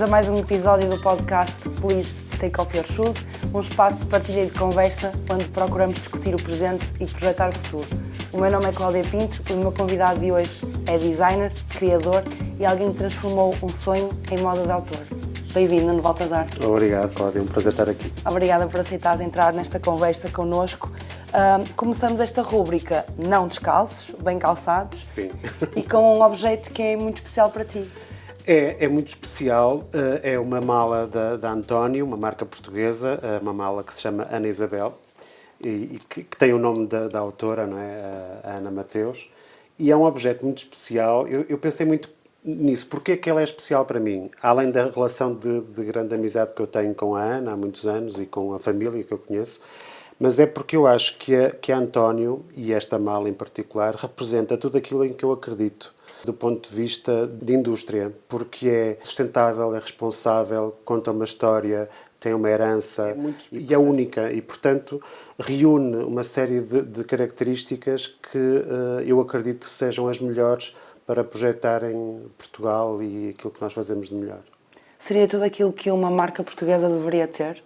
mais um episódio do podcast Please Take Off Your Shoes, um espaço de partilha e de conversa onde procuramos discutir o presente e projetar o futuro. O meu nome é Cláudia Pinto e o meu convidado de hoje é designer, criador e alguém que transformou um sonho em moda de autor. Bem-vindo, Nuno Baltazar. Obrigado, Cláudia, é um prazer estar aqui. Obrigada por aceitares entrar nesta conversa connosco. Começamos esta rúbrica não descalços, bem calçados. Sim. E com um objeto que é muito especial para ti. É muito especial, é uma mala da António, uma marca portuguesa, uma mala que se chama Ana Isabel e que tem o nome da autora, não é? A Ana Mateus, e é um objeto muito especial. Eu pensei muito nisso, porque é que ela é especial para mim? Além da relação de grande amizade que eu tenho com a Ana há muitos anos e com a família que eu conheço, mas é porque eu acho que a António, e esta mala em particular, representa tudo aquilo em que eu acredito, do ponto de vista de indústria, porque é sustentável, é responsável, conta uma história, tem uma herança e é única e, portanto, reúne uma série de características que eu acredito que sejam as melhores para projetarem Portugal e aquilo que nós fazemos de melhor. Seria tudo aquilo que uma marca portuguesa deveria ter?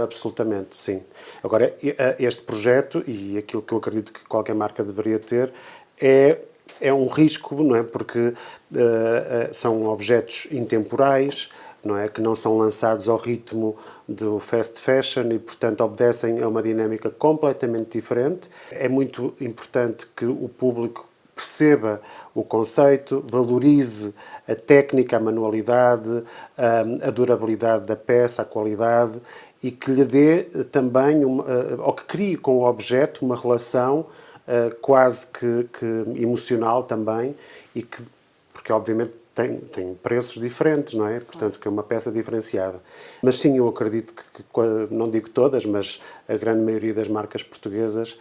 Absolutamente, sim. Agora, este projeto e aquilo que eu acredito que qualquer marca deveria ter é um risco, não é? Porque são objetos intemporais, não é? Que não são lançados ao ritmo do fast fashion e, portanto, obedecem a uma dinâmica completamente diferente. É muito importante que o público perceba o conceito, valorize a técnica, a manualidade, a durabilidade da peça, a qualidade e que lhe dê também, ou que crie com o objeto uma relação quase que emocional também, e que, porque obviamente tem preços diferentes, não é? Portanto, que é uma peça diferenciada. Mas sim, eu acredito que não digo todas, mas a grande maioria das marcas portuguesas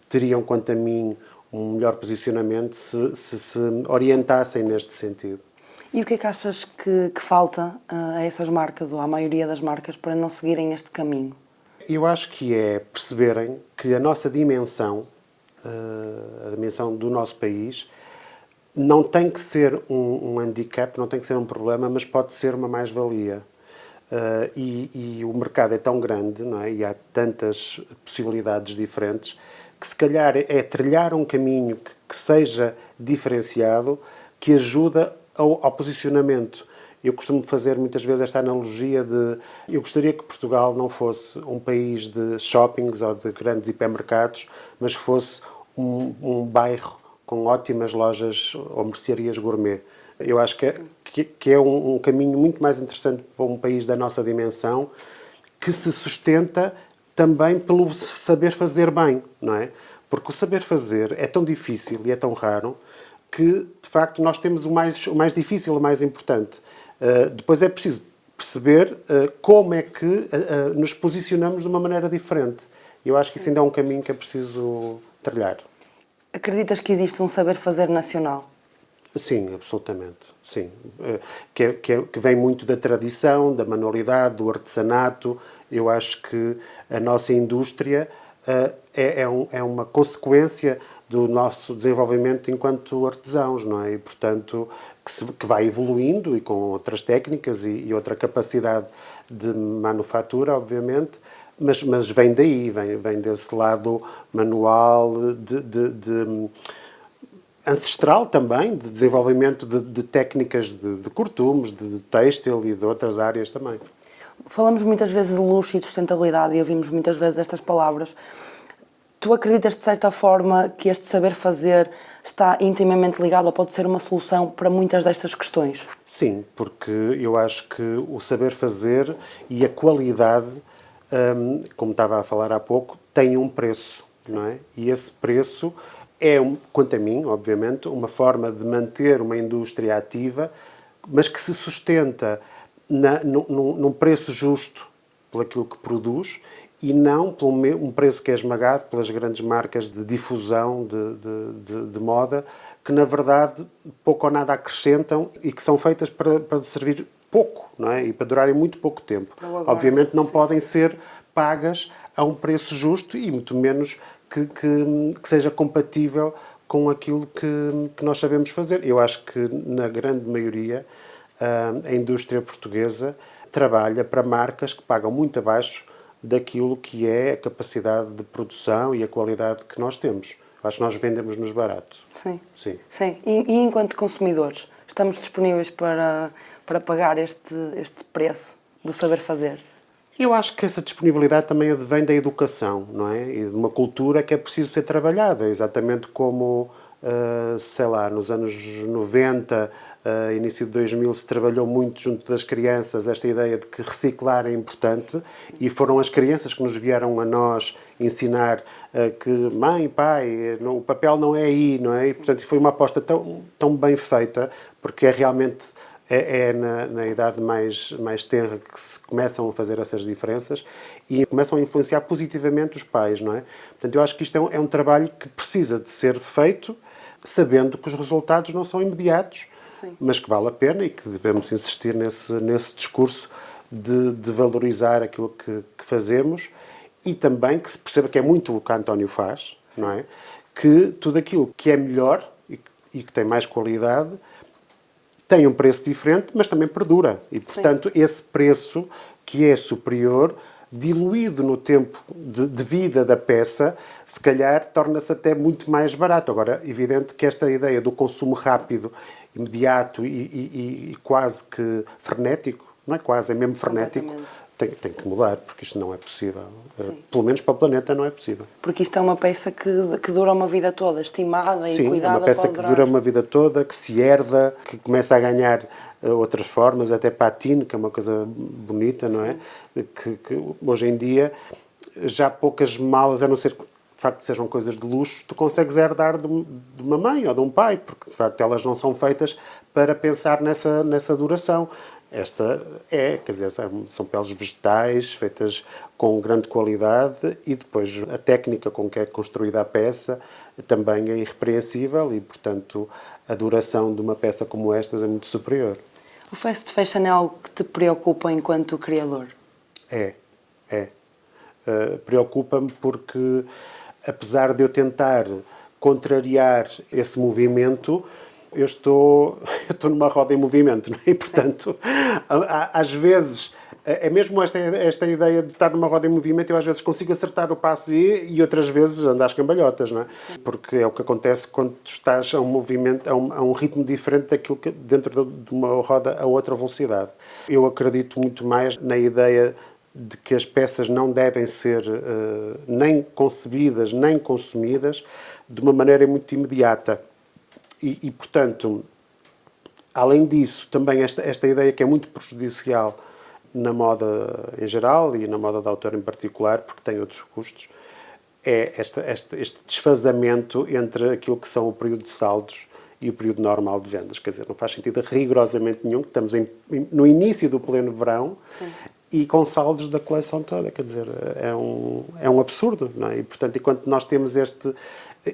teriam, quanto a mim, um melhor posicionamento se orientassem neste sentido. E o que é que achas que falta a essas marcas, ou à maioria das marcas, para não seguirem este caminho? Eu acho que é perceberem que a nossa dimensão, a dimensão do nosso país, não tem que ser um handicap, não tem que ser um problema, mas pode ser uma mais-valia. E o mercado é tão grande, não é? E há tantas possibilidades diferentes, que se calhar é trilhar um caminho que seja diferenciado, que ajuda ao posicionamento. Eu costumo fazer muitas vezes esta analogia de eu gostaria que Portugal não fosse um país de shoppings ou de grandes hipermercados, mas fosse um bairro com ótimas lojas ou mercearias gourmet. Eu acho que é um caminho muito mais interessante para um país da nossa dimensão, que se sustenta também pelo saber fazer bem, não é? Porque o saber fazer é tão difícil e é tão raro que, de facto, nós temos o mais difícil, o mais importante. Depois é preciso perceber como é que nos posicionamos de uma maneira diferente. Eu acho que isso ainda é um caminho que é preciso trilhar. Acreditas que existe um saber fazer nacional? Sim, absolutamente. Sim. Que vem muito da tradição, da manualidade, do artesanato. Eu acho que a nossa indústria é uma consequência do nosso desenvolvimento enquanto artesãos, não é? E, portanto, que vai evoluindo e com outras técnicas e outra capacidade de manufatura, obviamente, mas vem daí, vem desse lado manual, ancestral também, de desenvolvimento de técnicas de cortumes, de têxtil e de outras áreas também. Falamos muitas vezes de luxo e de sustentabilidade e ouvimos muitas vezes estas palavras. Tu acreditas, de certa forma, que este saber fazer está intimamente ligado ou pode ser uma solução para muitas destas questões? Sim, porque eu acho que o saber fazer e a qualidade, como estava a falar há pouco, tem um preço, não é? E esse preço é, quanto a mim, obviamente, uma forma de manter uma indústria ativa, mas que se sustenta num preço justo por aquilo que produz e não por um preço que é esmagado pelas grandes marcas de difusão de moda, que na verdade pouco ou nada acrescentam e que são feitas para servir pouco, não é? E para durarem muito pouco tempo. Obviamente não podem ser pagas a um preço justo e muito menos que seja compatível com aquilo que nós sabemos fazer. Eu acho que na grande maioria a indústria portuguesa trabalha para marcas que pagam muito abaixo daquilo que é a capacidade de produção e a qualidade que nós temos. Acho que nós vendemos-nos barato. Sim. Sim. Sim. E enquanto consumidores, estamos disponíveis para pagar este preço do saber fazer? Eu acho que essa disponibilidade também advém da educação, não é? E de uma cultura que é preciso ser trabalhada, exatamente como, sei lá, nos anos 90, início de 2000, se trabalhou muito junto das crianças esta ideia de que reciclar é importante e foram as crianças que nos vieram a nós ensinar que mãe, pai, o papel não é aí, não é? E, portanto, foi uma aposta tão bem feita, porque é realmente na idade mais tenra que se começam a fazer essas diferenças e começam a influenciar positivamente os pais, não é? Portanto, eu acho que isto é um trabalho que precisa de ser feito sabendo que os resultados não são imediatos, sim, mas que vale a pena e que devemos insistir nesse discurso de valorizar aquilo que fazemos e também que se perceba que é muito o que António faz, sim, não é? Que tudo aquilo que é melhor e que tem mais qualidade tem um preço diferente, mas também perdura. E, portanto, sim, esse preço que é superior, diluído no tempo de vida da peça, se calhar torna-se até muito mais barato. Agora, é evidente que esta ideia do consumo rápido, imediato e quase que frenético, não é quase, é mesmo frenético, tem que mudar, porque isto não é possível. Sim. Pelo menos para o planeta não é possível. Porque isto é uma peça que dura uma vida toda, estimada e cuidada. Sim, é uma peça que dura uma vida toda, que se herda, que começa a ganhar outras formas, até patine, que é uma coisa bonita, não é? Que hoje em dia já poucas malas, a não ser que de facto sejam coisas de luxo, tu consegues herdar de uma mãe ou de um pai, porque de facto elas não são feitas para pensar nessa duração. Esta quer dizer, são peles vegetais, feitas com grande qualidade e depois a técnica com que é construída a peça também é irrepreensível e, portanto, a duração de uma peça como esta é muito superior. O fast fashion é algo que te preocupa enquanto criador? É. Preocupa-me porque, apesar de eu tentar contrariar esse movimento, eu estou numa roda em movimento, não é? E, portanto, às vezes, é mesmo esta ideia de estar numa roda em movimento, eu às vezes consigo acertar o passo e outras vezes ando às cambalhotas, não é? Porque é o que acontece quando tu estás a um movimento, a um ritmo diferente daquilo que dentro de uma roda a outra velocidade. Eu acredito muito mais na ideia de que as peças não devem ser nem concebidas, nem consumidas de uma maneira muito imediata. E, portanto, além disso, também esta ideia que é muito prejudicial na moda em geral e na moda de autor em particular, porque tem outros custos, é este desfazamento entre aquilo que são o período de saldos e o período normal de vendas. Quer dizer, não faz sentido rigorosamente nenhum, que estamos no início do pleno verão, sim, e com saldos da coleção toda. Quer dizer, é um absurdo, não é? E, portanto, enquanto nós temos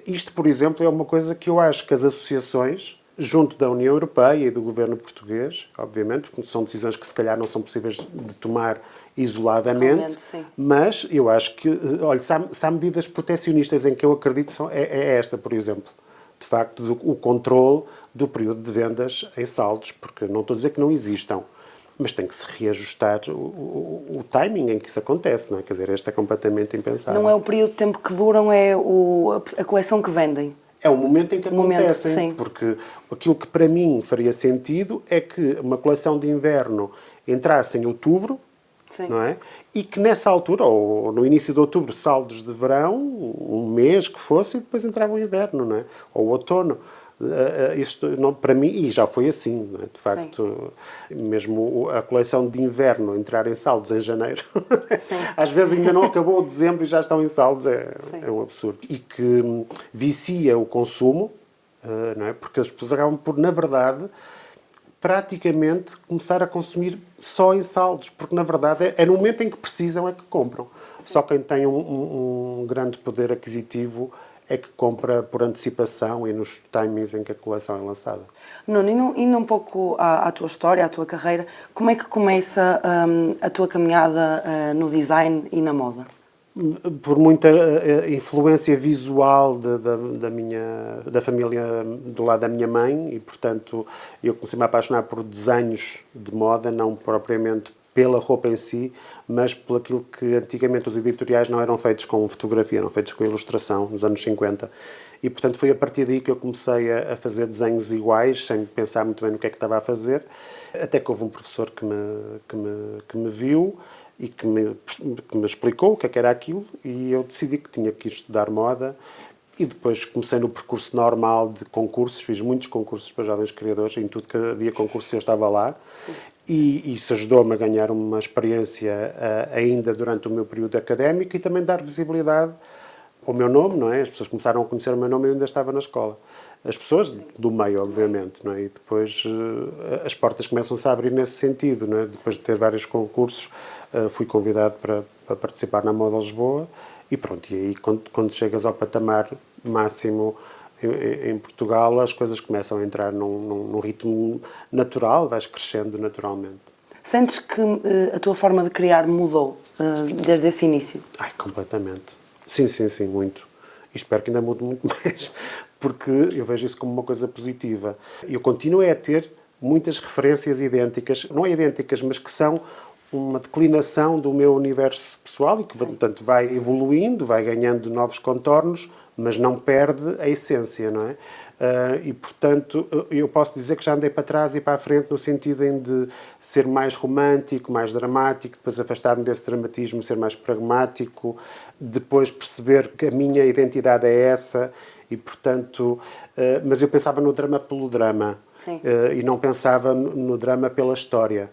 isto, por exemplo, é uma coisa que eu acho que as associações, junto da União Europeia e do governo português, obviamente, porque são decisões que se calhar não são possíveis de tomar isoladamente, mas eu acho que, olha, se há medidas protecionistas em que eu acredito, é esta, por exemplo. De facto, o controle do período de vendas em saldos, porque não estou a dizer que não existam, mas tem que se reajustar o timing em que isso acontece, não é? Quer dizer, este é completamente impensável. Não é o período de tempo que duram, é a coleção que vendem. É o momento em que acontecem, porque aquilo que para mim faria sentido é que uma coleção de inverno entrasse em outubro, sim, não é? E que nessa altura, ou no início de outubro, saldos de verão, um mês que fosse, e depois entrava o inverno, não é? Ou o outono. Isto não, para mim, e já foi assim, não é? De facto, sim, mesmo a coleção de inverno entrar em saldos em janeiro, às vezes ainda não acabou o dezembro e já estão em saldos, é um absurdo. E que vicia o consumo, não é? Porque as pessoas acabam por, na verdade, praticamente começar a consumir só em saldos, porque na verdade é no momento em que precisam é que compram. Sim. Só quem tem um grande poder aquisitivo é que compra por antecipação e nos timings em que a coleção é lançada. Nuno, indo um pouco à tua história, à tua carreira, como é que começa a tua caminhada no design e na moda? por muita influência visual da família do lado da minha mãe e, portanto, eu comecei-me a apaixonar por desenhos de moda, não propriamente pela roupa em si, mas por aquilo que antigamente os editoriais não eram feitos com fotografia, eram feitos com ilustração, nos anos 50. E, portanto, foi a partir daí que eu comecei a fazer desenhos iguais, sem pensar muito bem no que é que estava a fazer, até que houve um professor que me viu e que me explicou o que é que era aquilo, e eu decidi que tinha que ir estudar moda. E depois comecei no percurso normal de concursos, fiz muitos concursos para jovens criadores, em tudo que havia concursos eu estava lá, e isso ajudou-me a ganhar uma experiência ainda durante o meu período académico e também dar visibilidade ao meu nome, não é? As pessoas começaram a conhecer o meu nome e eu ainda estava na escola. As pessoas do meio, obviamente, não é? E depois as portas começam-se a abrir nesse sentido, não é? Depois de ter vários concursos, fui convidado para participar na Moda Lisboa e pronto, e aí quando chegas ao patamar máximo em Portugal, as coisas começam a entrar num ritmo natural, vais crescendo naturalmente. Sentes que a tua forma de criar mudou desde esse início? Ai, completamente. Sim, muito. E espero que ainda mude muito mais, porque eu vejo isso como uma coisa positiva. Eu continuo a ter muitas referências idênticas, não idênticas, mas que são uma declinação do meu universo pessoal e que, portanto, vai evoluindo, vai ganhando novos contornos, mas não perde a essência, não é? E, portanto, eu posso dizer que já andei para trás e para a frente no sentido de ser mais romântico, mais dramático, depois afastar-me desse dramatismo, ser mais pragmático, depois perceber que a minha identidade é essa e, portanto, mas eu pensava no drama pelo drama. Sim. E não pensava no drama pela história,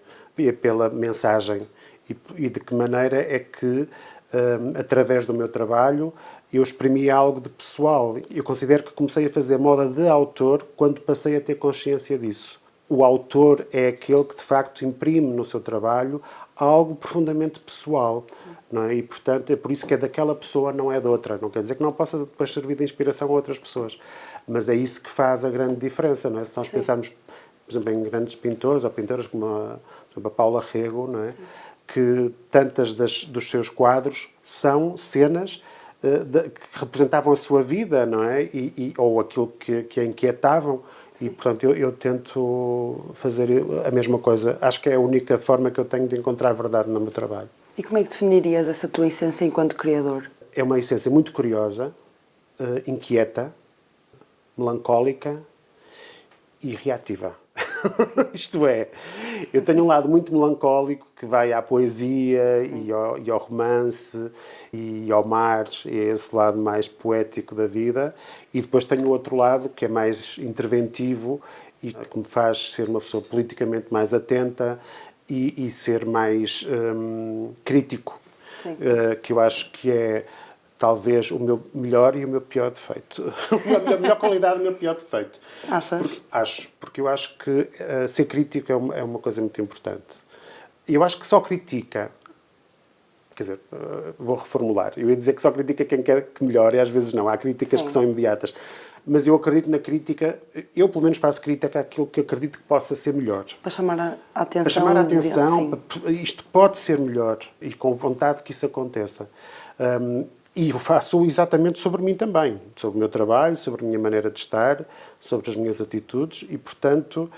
pela mensagem. E de que maneira é que, através do meu trabalho, eu exprimi algo de pessoal. Eu considero que comecei a fazer moda de autor quando passei a ter consciência disso. O autor é aquele que, de facto, imprime no seu trabalho algo profundamente pessoal. Não é? E, portanto, é por isso que é daquela pessoa, não é de outra. Não quer dizer que não possa depois servir de inspiração a outras pessoas. Mas é isso que faz a grande diferença. Não é? Se nós pensarmos, por exemplo, em grandes pintores ou pintoras como a Paula Rego, não é? Que tantas dos seus quadros são cenas que representavam a sua vida, não é? Ou aquilo que a inquietavam. Sim. E, portanto, eu tento fazer a mesma coisa. Acho que é a única forma que eu tenho de encontrar a verdade no meu trabalho. E como é que definirias essa tua essência enquanto criador? É uma essência muito curiosa, inquieta, melancólica e reativa. Isto é, eu tenho um lado muito melancólico que vai à poesia e ao romance e ao mar, e é esse lado mais poético da vida, e depois tenho o outro lado que é mais interventivo e que me faz ser uma pessoa politicamente mais atenta e ser mais crítico, que eu acho que é talvez o meu melhor e o meu pior defeito. A melhor qualidade e o meu pior defeito. Achas? Porque eu acho que ser crítico é uma coisa muito importante. E eu acho que só critica, quer dizer, vou reformular, eu ia dizer que só critica quem quer que melhore, e às vezes não, há críticas que são imediatas. Mas eu acredito na crítica, eu pelo menos faço crítica àquilo que acredito que possa ser melhor. Para chamar a atenção. Para chamar a atenção, isto pode ser melhor, e com vontade que isso aconteça. E eu faço exatamente sobre mim também, sobre o meu trabalho, sobre a minha maneira de estar, sobre as minhas atitudes e, portanto,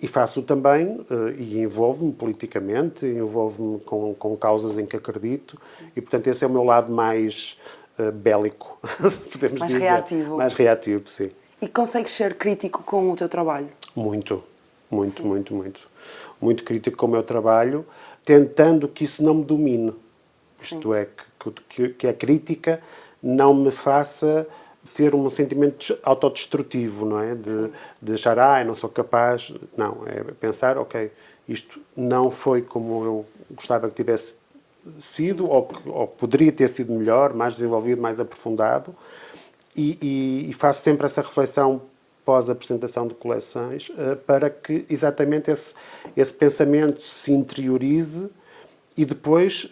e faço também, e envolvo-me politicamente, envolvo-me com causas em que acredito e, portanto, esse é o meu lado mais bélico, podemos dizer. Mais reativo. Mais reativo, sim. E consegues ser crítico com o teu trabalho? Muito crítico com o meu trabalho, tentando que isso não me domine. Isto é, que a crítica não me faça ter um sentimento autodestrutivo, não é? De achar, eu não sou capaz. Não, é pensar, ok, isto não foi como eu gostava que tivesse sido, ou poderia ter sido melhor, mais desenvolvido, mais aprofundado. E faço sempre essa reflexão pós-apresentação de coleções para que exatamente esse pensamento se interiorize e depois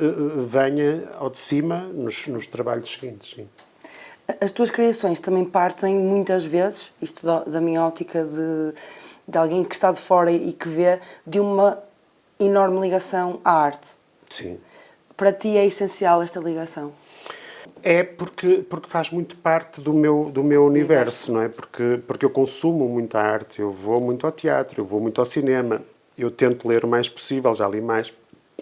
venha ao de cima nos trabalhos seguintes. Sim. As tuas criações também partem muitas vezes, isto da minha ótica de alguém que está de fora e que vê, de uma enorme ligação à arte. Sim. Para ti é essencial esta ligação? É porque faz muito parte do meu universo, não é? Porque eu consumo muita arte, eu vou muito ao teatro, eu vou muito ao cinema, eu tento ler o mais possível, já li mais,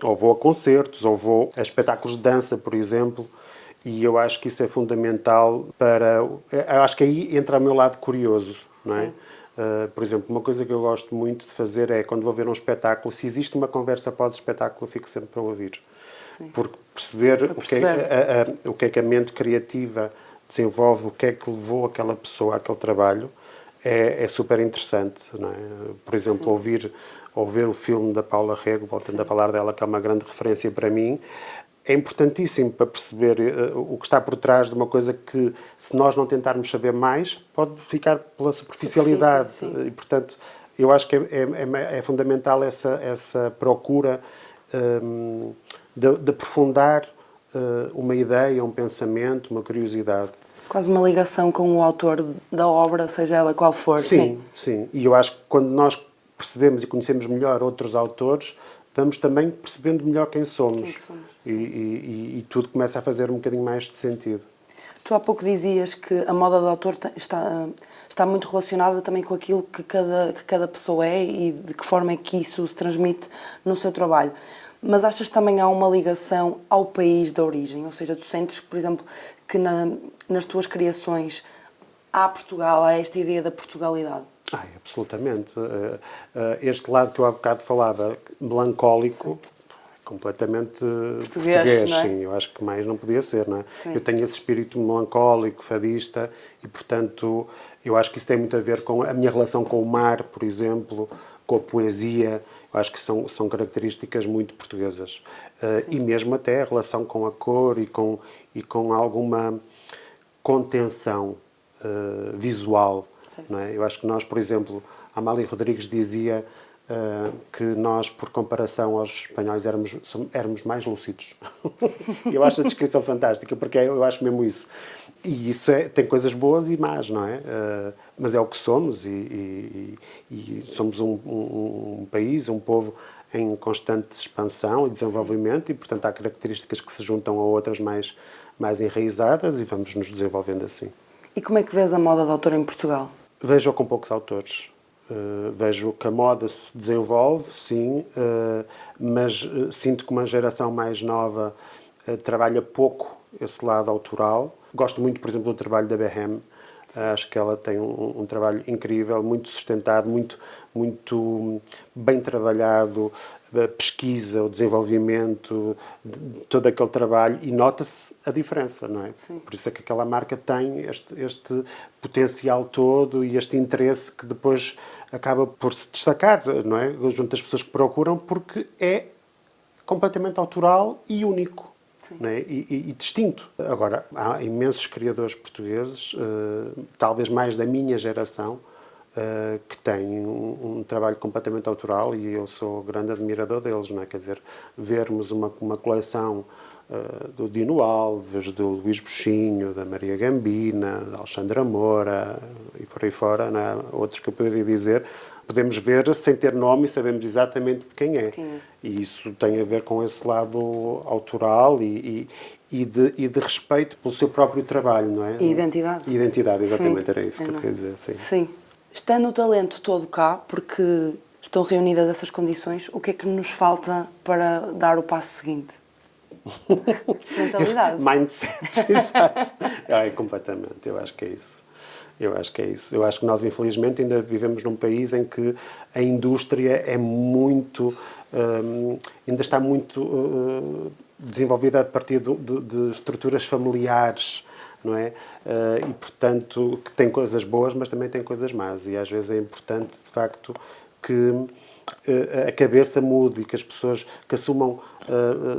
ou vou a concertos, ou vou a espetáculos de dança, por exemplo, e eu acho que isso é fundamental para... Eu acho que aí entra o meu lado curioso, não é? Por exemplo, uma coisa que eu gosto muito de fazer é, quando vou ver um espetáculo, se existe uma conversa após o espetáculo, eu fico sempre para ouvir. Sim. Porque perceber o que é que a mente criativa desenvolve, o que é que levou aquela pessoa àquele trabalho, é super interessante, não é? Por exemplo, ouvir o filme da Paula Rego, voltando a falar dela, que é uma grande referência para mim, é importantíssimo para perceber o que está por trás de uma coisa que, se nós não tentarmos saber mais, pode ficar pela superficialidade. E, portanto, eu acho que é fundamental essa procura de aprofundar uma ideia, um pensamento, uma curiosidade. Quase uma ligação com o autor da obra, seja ela qual for. Sim. E eu acho que quando nós percebemos e conhecemos melhor outros autores, vamos também percebendo melhor quem somos. E tudo começa a fazer um bocadinho mais de sentido. Tu há pouco dizias que a moda do autor está muito relacionada também com aquilo que cada pessoa é e de que forma é que isso se transmite no seu trabalho. Mas achas que também há uma ligação ao país de origem? Ou seja, tu sentes, por exemplo, que nas tuas criações há Portugal, há esta ideia da Portugalidade? Absolutamente. Este lado que eu há bocado falava, melancólico, completamente português, não é? Sim. Eu acho que mais não podia ser, não é? Sim. Eu tenho esse espírito melancólico, fadista, e, portanto, eu acho que isso tem muito a ver com a minha relação com o mar, por exemplo, com a poesia. Eu acho que são características muito portuguesas. E mesmo até a relação com a cor e com alguma contenção visual. Não é? Eu acho que nós, por exemplo, a Amália Rodrigues dizia que nós, por comparação aos espanhóis, éramos mais lúcidos. Eu acho a descrição fantástica, porque eu acho mesmo isso. E isso tem coisas boas e más, não é? Mas é o que somos e somos um país, um povo em constante expansão e desenvolvimento e, portanto, há características que se juntam a outras mais enraizadas e vamos nos desenvolvendo assim. E como é que vês a moda de autor em Portugal? Vejo com poucos autores. Vejo que a moda se desenvolve, sim, mas sinto que uma geração mais nova trabalha pouco esse lado autoral. Gosto muito, por exemplo, do trabalho da Behem. Acho que ela tem um trabalho incrível, muito sustentado, muito bem trabalhado, a pesquisa, o desenvolvimento, todo aquele trabalho, e nota-se a diferença, não é? Sim. Por isso é que aquela marca tem este potencial todo e este interesse que depois acaba por se destacar, não é? Junto das pessoas que procuram, porque é completamente autoral e único. Não é? E distinto. Agora, há imensos criadores portugueses, talvez mais da minha geração, que têm um trabalho completamente autoral e eu sou grande admirador deles, não é? Quer dizer, vermos uma coleção do Dino Alves, do Luís Buxinho, da Maria Gambina, da Alexandra Moura e por aí fora, não é? Outros que eu poderia dizer, podemos ver sem ter nome e sabemos exatamente de quem é. E isso tem a ver com esse lado autoral e de respeito pelo seu próprio trabalho, não é? E identidade. Identidade, exatamente, Sim. era isso que eu queria dizer. Sim. Estando o talento todo cá, porque estão reunidas essas condições, o que é que nos falta para dar o passo seguinte? Mentalidade. Mindset, exato. Completamente, eu acho que é isso. Eu acho que nós, infelizmente, ainda vivemos num país em que a indústria é muito... ainda está muito desenvolvida a partir de estruturas familiares, não é? E, portanto, que tem coisas boas, mas também tem coisas más. E, às vezes, é importante, de facto, que a cabeça mude e que as pessoas que assumam,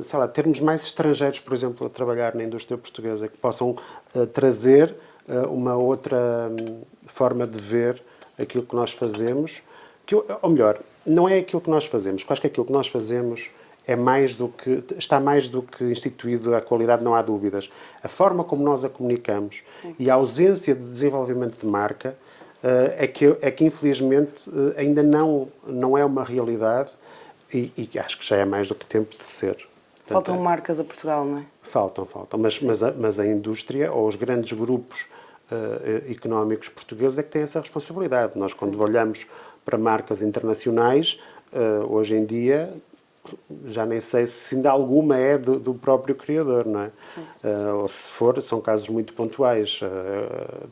sei lá, termos mais estrangeiros, por exemplo, a trabalhar na indústria portuguesa, que possam trazer uma outra forma de ver aquilo que nós fazemos, ou melhor, não é aquilo que nós fazemos, quase que aquilo que nós fazemos está mais do que instituído, a qualidade não há dúvidas. A forma como nós a comunicamos e a ausência de desenvolvimento de marca é que infelizmente ainda não é uma realidade e acho que já é mais do que tempo de ser. Faltam marcas a Portugal, não é? Faltam. Mas a indústria ou os grandes grupos económicos portugueses é que têm essa responsabilidade. Nós, quando olhamos para marcas internacionais, hoje em dia, já nem sei se ainda alguma é do próprio criador, não é? Ou se for, são casos muito pontuais.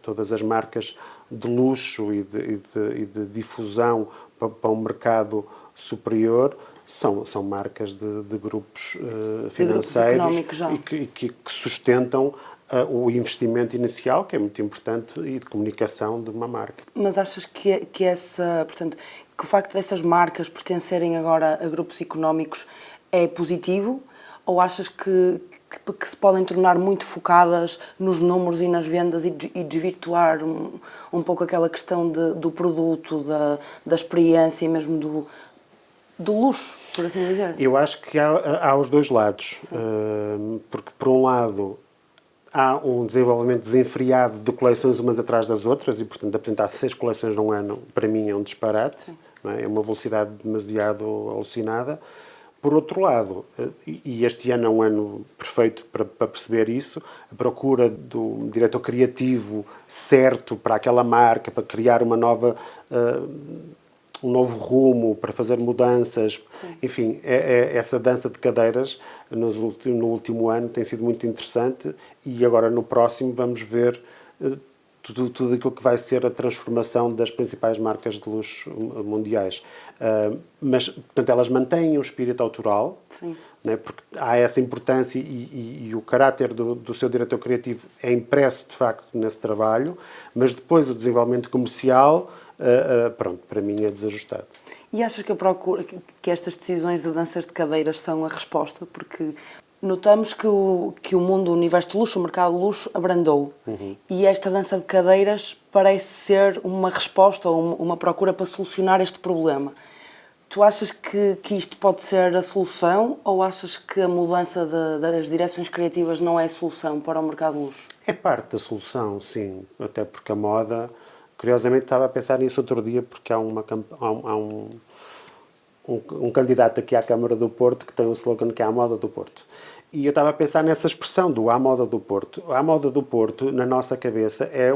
Todas as marcas de luxo e de difusão para um mercado superior são marcas de grupos financeiros e que sustentam o investimento inicial, que é muito importante, e de comunicação de uma marca. Mas achas que o facto dessas marcas pertencerem agora a grupos económicos é positivo? Ou achas que se podem tornar muito focadas nos números e nas vendas e desvirtuar um pouco aquela questão do produto, da experiência e mesmo do luxo, por assim dizer? Eu acho que há os dois lados. Porque, por um lado, há um desenvolvimento desenfreado de coleções umas atrás das outras e, portanto, apresentar 6 coleções num ano, para mim, é um disparate. Não é? É uma velocidade demasiado alucinada. Por outro lado, e este ano é um ano perfeito para perceber isso, a procura do diretor criativo certo para aquela marca, para criar um novo rumo, para fazer mudanças. Enfim, essa dança de cadeiras no último ano tem sido muito interessante e agora no próximo vamos ver tudo aquilo que vai ser a transformação das principais marcas de luxo mundiais. Mas, portanto, elas mantêm o espírito autoral, né, porque há essa importância e o caráter do seu diretor criativo é impresso, de facto, nesse trabalho, mas depois o desenvolvimento comercial, pronto, para mim é desajustado. E achas que estas decisões de danças de cadeiras são a resposta? Porque notamos que o mundo, o universo de luxo, o mercado de luxo, abrandou. E esta dança de cadeiras parece ser uma resposta ou uma procura para solucionar este problema. Tu achas que isto pode ser a solução ou achas que a mudança das direções criativas não é a solução para o mercado de luxo? É parte da solução, sim. Até porque a moda... Curiosamente, estava a pensar nisso outro dia, porque há um candidato aqui à Câmara do Porto que tem um slogan que é a moda do Porto. E eu estava a pensar nessa expressão do à moda do Porto. A moda do Porto, na nossa cabeça, é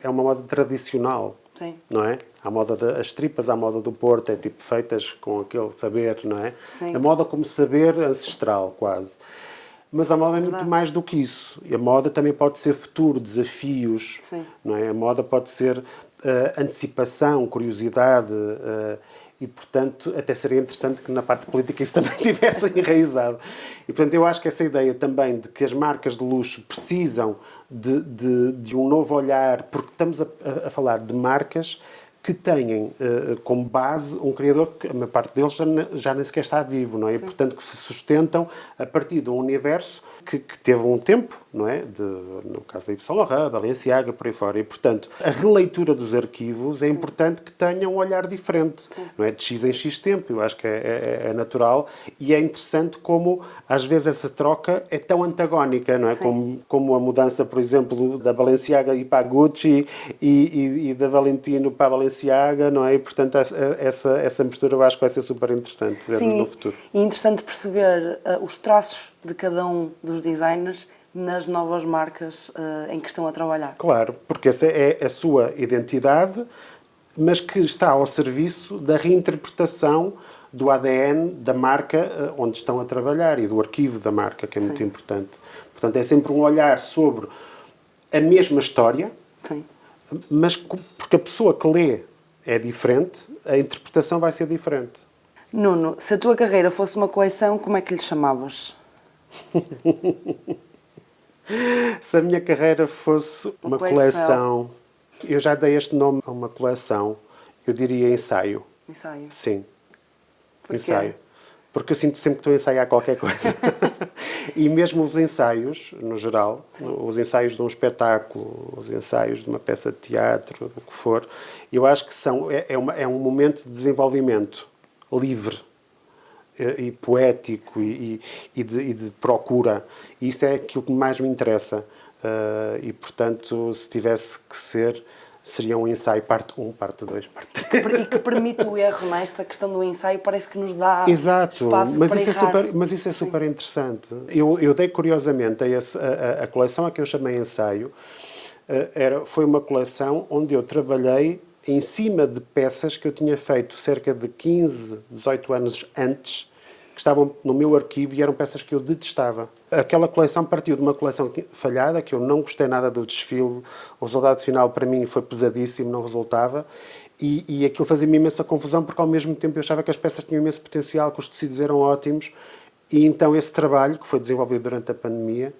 uma moda tradicional. Sim. Não é? A moda das tripas, a moda do Porto, é tipo feitas com aquele saber, não é? Sim. A moda como saber ancestral, quase. Mas a moda é muito mais do que isso. E a moda também pode ser futuro, desafios. Sim. Não é? A moda pode ser antecipação, curiosidade. E, portanto, até seria interessante que na parte política isso também tivesse enraizado. E, portanto, eu acho que essa ideia também de que as marcas de luxo precisam de um novo olhar, porque estamos a falar de marcas que têm como base um criador que a maior parte deles já nem sequer está vivo, não é? E, portanto, que se sustentam a partir de um universo que teve um tempo, não é? No caso da Yves Saint Laurent, Balenciaga, por aí fora. E, portanto, a releitura dos arquivos é importante que tenham um olhar diferente, não é? De X em X tempo, eu acho que é natural. E é interessante como, às vezes, essa troca é tão antagónica, não é? Como a mudança, por exemplo, da Balenciaga e para a Gucci e da Valentino para a Balenciaga, não é? E, portanto, essa mistura eu acho que vai ser super interessante vermos no futuro. E interessante perceber os traços de cada um dos designers nas novas marcas em que estão a trabalhar. Claro, porque essa é a sua identidade, mas que está ao serviço da reinterpretação do ADN da marca onde estão a trabalhar e do arquivo da marca, que é muito importante. Portanto, é sempre um olhar sobre a mesma história, mas porque a pessoa que lê é diferente, a interpretação vai ser diferente. Nuno, se a tua carreira fosse uma coleção, como é que lhe chamavas? Se a minha carreira fosse uma coleção, eu já dei este nome a uma coleção, eu diria ensaio. Ensaio? Sim. Porquê? Ensaio. Porque eu sinto sempre que estou a ensaiar qualquer coisa. E mesmo os ensaios, no geral, os ensaios de um espetáculo, os ensaios de uma peça de teatro, do que for, eu acho que é um momento de desenvolvimento livre e poético e de procura. E isso é aquilo que mais me interessa. E, portanto, se tivesse que ser, seria um ensaio parte 1, parte 2, parte 3. E que permite o erro nesta questão do ensaio, parece que nos dá Exato, espaço mas para isso, errar. mas isso é super interessante. Eu dei curiosamente a coleção a que eu chamei ensaio, foi uma coleção onde eu trabalhei em cima de peças que eu tinha feito cerca de 15, 18 anos antes, que estavam no meu arquivo e eram peças que eu detestava. Aquela coleção partiu de uma coleção falhada, que eu não gostei nada do desfile, o resultado final para mim foi pesadíssimo, não resultava, e aquilo fazia-me imensa confusão, porque ao mesmo tempo eu achava que as peças tinham imenso potencial, que os tecidos eram ótimos, e então esse trabalho, que foi desenvolvido durante a pandemia,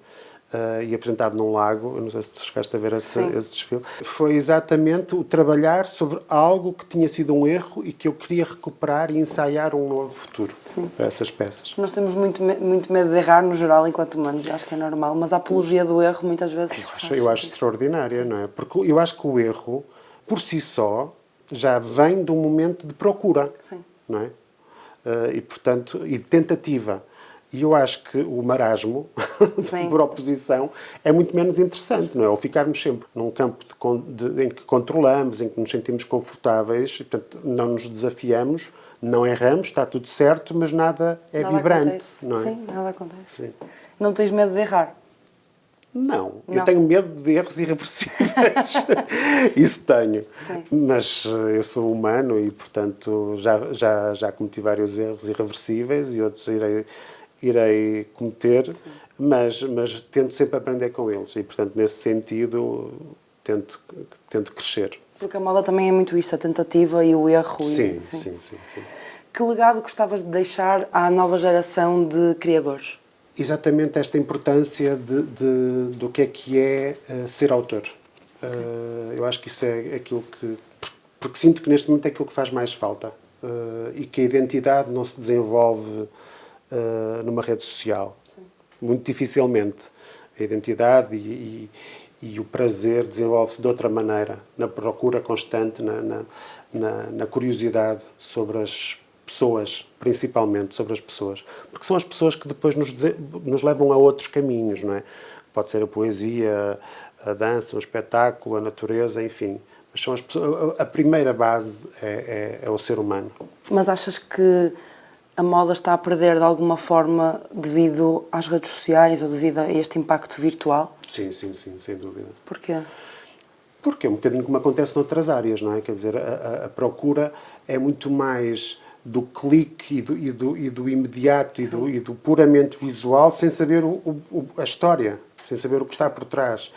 e apresentado num lago, eu não sei se tu chegaste a ver esse desfile, foi exatamente o trabalhar sobre algo que tinha sido um erro e que eu queria recuperar e ensaiar um novo futuro para essas peças. Nós temos muito medo de errar no geral enquanto humanos, acho que é normal, mas a apologia do erro muitas vezes... Eu acho extraordinária, não é? Porque eu acho que o erro, por si só, já vem de um momento de procura, não é? E, portanto, e de tentativa. E eu acho que o marasmo, por oposição, é muito menos interessante, não é? Ou ficarmos sempre num campo em que controlamos, em que nos sentimos confortáveis, e, portanto, não nos desafiamos, não erramos, está tudo certo, mas nada vibrante, acontece. não é? Sim, nada acontece. Sim. Não tens medo de errar? Não, eu tenho medo de erros irreversíveis. Isso tenho. Sim. Mas eu sou humano e, portanto, já cometi vários erros irreversíveis e outros irei cometer, mas tento sempre aprender com eles e, portanto, nesse sentido, tento crescer. Porque a moda também é muito isto, a tentativa e o erro. Sim. Que legado gostavas de deixar à nova geração de criadores? Exatamente esta importância do que é ser autor. Eu acho que isso é aquilo que... Porque sinto que neste momento é aquilo que faz mais falta. E que a identidade não se desenvolve numa rede social. Sim. Muito dificilmente. A identidade e o prazer desenvolve-se de outra maneira, na procura constante, na curiosidade sobre as pessoas, principalmente sobre as pessoas. Porque são as pessoas que depois nos levam a outros caminhos, não é? Pode ser a poesia, a dança, o espetáculo, a natureza, enfim. Mas são as pessoas, a primeira base é o ser humano. Mas achas que a moda está a perder de alguma forma devido às redes sociais ou devido a este impacto virtual? Sim, sem dúvida. Porquê? Porque é um bocadinho como acontece noutras áreas, não é? Quer dizer, a procura é muito mais do clique e do imediato e do puramente visual, sem saber a história, sem saber o que está por trás.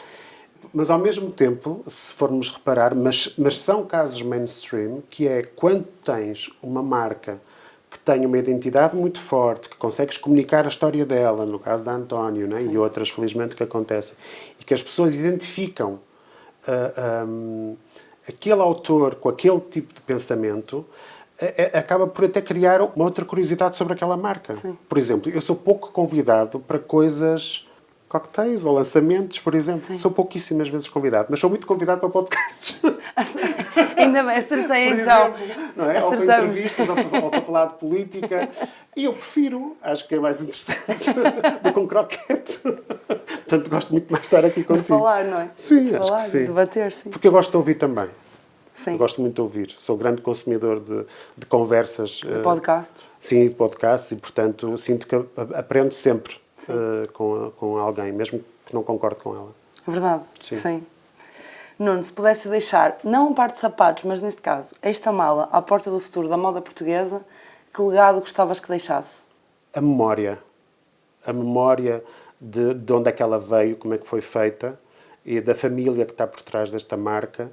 Mas, ao mesmo tempo, se formos reparar, mas são casos mainstream, que é quando tens uma marca que tem uma identidade muito forte, que consegues comunicar a história dela, no caso da António, né? E outras, felizmente, que acontecem, e que as pessoas identificam aquele autor com aquele tipo de pensamento, acaba por até criar uma outra curiosidade sobre aquela marca. Sim. Por exemplo, eu sou pouco convidado para coisas... cocktails ou lançamentos, por exemplo. Sim. Sou pouquíssimas vezes convidado, mas sou muito convidado para podcasts. Ainda bem, acertei por então. Exemplo, não é? Ou para entrevistas, ou para falar de política. E eu prefiro, acho que é mais interessante do que um croquete. Portanto, gosto muito mais de estar aqui contigo. De falar, não é? Sim, de acho falar, que sim. De debater, sim. Porque eu gosto de ouvir também. Sim. Eu gosto muito de ouvir. Sou grande consumidor de conversas. De podcasts? Sim, de podcasts. E, portanto, sinto que aprendo sempre com alguém, mesmo que não concorde com ela. É verdade. Sim. Nuno, se pudesse deixar, não um par de sapatos, mas neste caso, esta mala à porta do futuro da moda portuguesa, que legado gostavas que deixasse? A memória. A memória de onde é que ela veio, como é que foi feita, e da família que está por trás desta marca,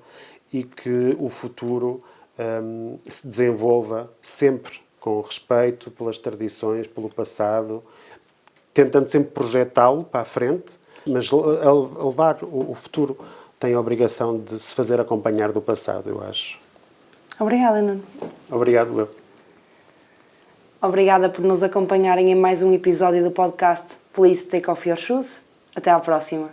e que o futuro se desenvolva sempre com respeito pelas tradições, pelo passado, tentando sempre projetá-lo para a frente, mas a levar o futuro tem a obrigação de se fazer acompanhar do passado, eu acho. Obrigada, Nuno. Obrigado, eu. Obrigada por nos acompanharem em mais um episódio do podcast Please Take Off Your Shoes. Até à próxima.